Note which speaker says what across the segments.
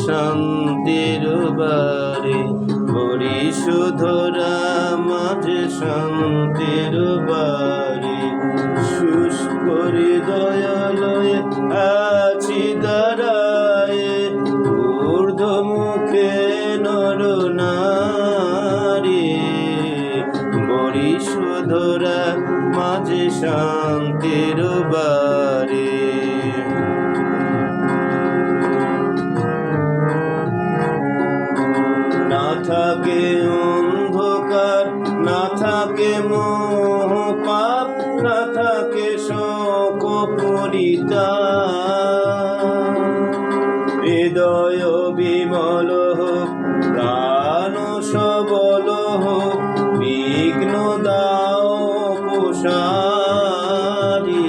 Speaker 1: শান্তির বাড়ি, পরিশোধরা মাঝে শান্তির বাড়ি। শুষ্ক হৃদয়ালয়ে আছি দাঁড়ায়ে, ঊর্ধ্বমুখে নরনারী, পরিশোধরা মাঝে শান্তির বাড়ি। না থাকে অন্ধকার, না থাকে মোহ পাপ, না থাকে শোক পরিতাপ। হৃদয় বিমল হোক, প্রাণ সবল হোক, বিঘ্ন দাও প্রসারী,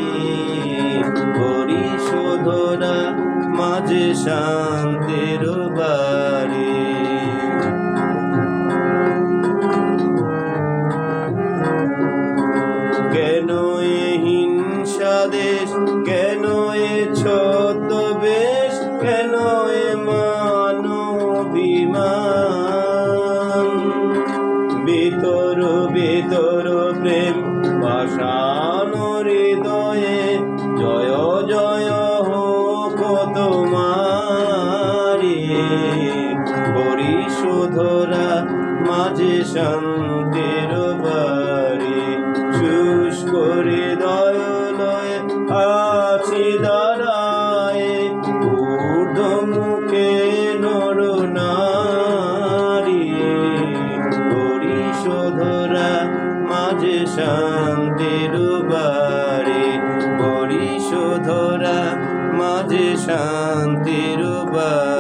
Speaker 1: পরিশোধরা মাঝে শান্তির বাড়ি। কেন এ হিংসা দেশ, কেন এ ছদ্মবেশ, কেন এ মানবিমান? ভিতর ভিতর প্রেম পাষাণ হৃদয়ে, জয় জয় হোক তোমারি, পরিশোধরা মাঝে শান্তির বাড়ি। শুষ্ক হৃদয়ালয়ে আছি দাঁড়ায়ে, ঊর্ধ্বমুখে নরনারী, পরিশোধরা মাঝে শান্তির বাড়ি, পরিশোধরা মাঝে শান্তির বাড়ি।